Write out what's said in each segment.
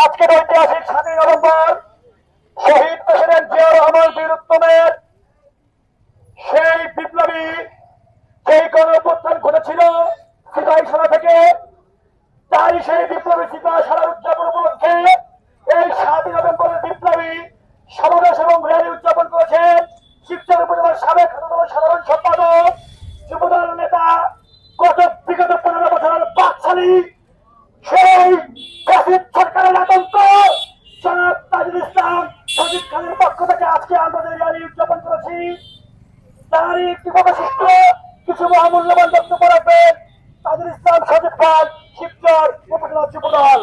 আজকের ঐতিহাসিক 7ই নভেম্বর শহীদ প্রেসিডেন্ট জিয়া রহমান বীরুত্তমের সেই বিপ্লবী যেই গণঅভ্যুত্থান ঘটেছিল সিপাহীখানা থেকে, তারই সেই বিপ্লবী সিপাহীখানা উদযাপন উপলক্ষে এই 7ই নভেম্বরের বিপ্লবী সমাবেশ এবং র্যালি উদযাপন করেছেন শিবচর উপজেলার সাবেক সাধারণ সম্পাদক যুবদল নেতা বিগত 15 বছরের বাকশালী সেই সরকারের আতঙ্ক জনাব তাজুল ইসলাম সজিদ খানের পক্ষ থেকে আজকে আমাদের র্যালি উদযাপন করেছি। তারই একটি অবশিষ্ট কিছু মহামূল্যবান বক্তব্য রাখবেন তাজুল ইসলাম সজিদ খান, শিবচর উপজেলা যুবদল।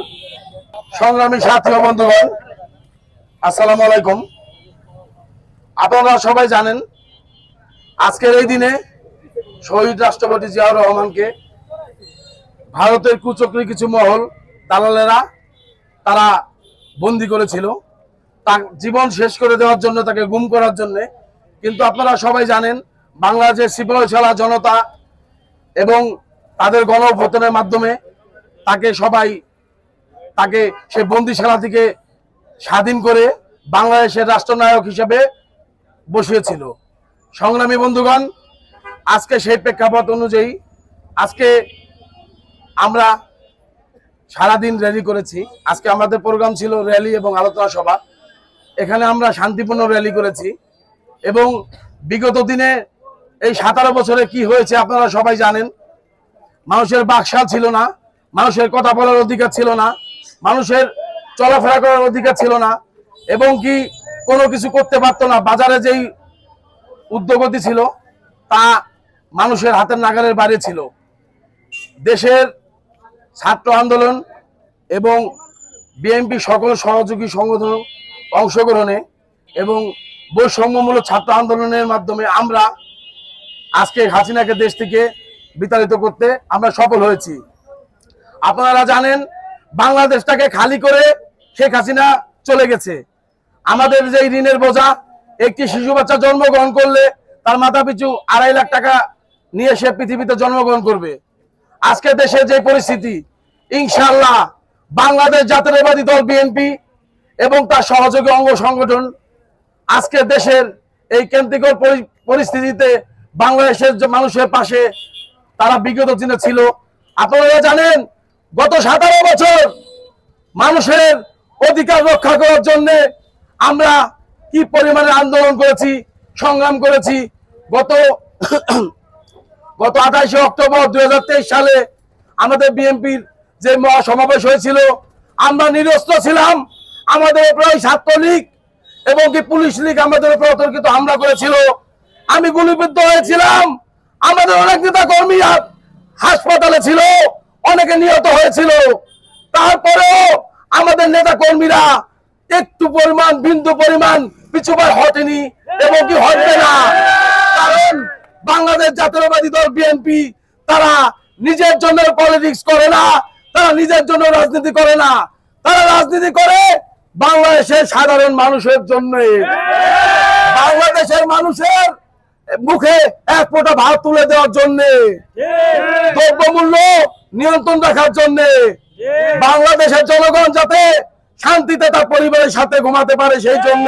সংগ্রামী সাথী ও বন্ধুগণ, আসসালামু আলাইকুম। আপনারা সবাই জানেন আজকের এই দিনে শহীদ রাষ্ট্রপতি জিয়াউর রহমানকে ভারতের কুচক্রী কিছু মহল দালালেরা তারা বন্দী করেছিল, তার জীবন শেষ করে দেওয়ার জন্য, তাকে গুম করার জন্য। কিন্তু আপনারা সবাই জানেন বাংলাদেশের সিপাহীখানা জনতা এবং তাদের গণঅভ্যুত্থানের মাধ্যমে তাকে সে বন্দিশালা থেকে স্বাধীন করে বাংলাদেশের রাষ্ট্রনায়ক হিসেবে বসিয়েছিল। সংগ্রামী বন্ধুগণ, আজকে সেই প্রেক্ষাপট অনুযায়ী আজকে আমরা সারাদিন র্যালি করেছি। আজকে আমাদের প্রোগ্রাম ছিল র্যালি এবং আলোচনা সভা। এখানে আমরা শান্তিপূর্ণ র্যালি করেছি এবং বিগত দিনে এই 17 বছরে কি হয়েছে আপনারা সবাই জানেন। মানুষের বাকশাল ছিল না, মানুষের কথা বলার অধিকার ছিল না, মানুষের চলাফেরা করার অধিকার ছিল না এবং কি কোনো কিছু করতে পারতো না। বাজারে যেই উদ্যোগতি ছিল তা মানুষের হাতের নাগালের বাইরে ছিল। দেশের ছাত্র আন্দোলন এবং বিএনপি সকল সহযোগী সংগঠন অংশগ্রহণে এবং বৈষম্যমূলক ছাত্র আন্দোলনের মাধ্যমে আমরা আজকে হাসিনাকে দেশ থেকে বিতাড়িত করতে আমরা সফল হয়েছি। আপনারা জানেন বাংলাদেশটাকে খালি করে শেখ হাসিনা চলে গেছে। আমাদের যে ঋণের বোঝা, একটি শিশু বাচ্চা জন্মগ্রহণ করলে তার মাথা পিছু 2.5 লাখ টাকা নিয়ে সে পৃথিবীতে জন্মগ্রহণ করবে। আজকে দেশের যে পরিস্থিতি, ইনশাআল্লাহ বাংলাদেশ জাতীয়তাবাদী দল বিএনপি এবং তার সহযোগী অঙ্গ সংগঠন আজকে দেশের এই ক্রান্তিকর পরিস্থিতিতে বাংলাদেশের মানুষের পাশে তারা বিগত দিনে ছিল। আপনারা জানেন গত 17 বছর মানুষের অধিকার রক্ষা করার জন্য আমরা কি পরিমাণে আন্দোলন করেছি, সংগ্রাম করেছি। গত 28 অক্টোবর 2023 সালে আমাদের বিএনপির যে মহাসমাবেশ হয়েছিল, আমরা নিরস্ত্র ছিলাম। আমাদের প্রায় ছাত্রলীগ এবং কি পুলিশ লীগ আমাদের উপর অতর্কিত হামলা করেছিল। আমি গুলিবিদ্ধ হয়েছিলাম। আমাদের অনেক নেতা কর্মী হাসপাতালে ছিল, অনেকে নিহত হয়েছিল। তারপরেও আমাদের নেতা কর্মীরা একটু পরিমাণ, বিন্দু পরিমাণ পিছুবার হটেনি এবং কি হটবে না। কারণ বাংলাদেশ জাতীয়তাবাদী দল বিএনপি তারা নিজের জন্য পলিটিক্স করে না, তারা নিজের জন্য রাজনীতি করে না, তারা রাজনীতি করে বাংলাদেশের সাধারণ মানুষের জন্য। বাংলাদেশের মানুষের মুখে এক ফোঁটা ভাত তুলে দেওয়ার জন্য, দ্রব্যমূল্য নিয়ন্ত্রণ রাখার জন্য, বাংলাদেশের জনগণ যাতে শান্তিতে তার পরিবারের সাথে ঘুমাতে পারে সেই জন্য।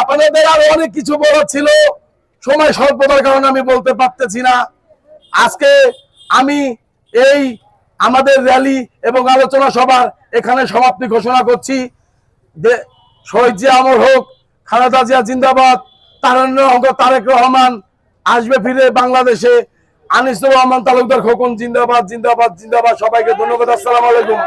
আপনাদের আরো অনেক কিছু বলার ছিল, সময় স্বল্পতার কারণে আমি বলতে পারতেছি না। আজকে আমি এই আমাদের র্যালি এবং আলোচনা সভার এখানে সমাপ্তি ঘোষণা করছি। শহীদ জিয়া অমর হোক, খালেদা জিয়া জিন্দাবাদ, তারেক রহমান আসবে ফিরে বাংলাদেশে, আনিসুর রহমান তালুকদার খোকন জিন্দাবাদ জিন্দাবাদ জিন্দাবাদ। সবাইকে ধন্যবাদ। আসসালামু আলাইকুম।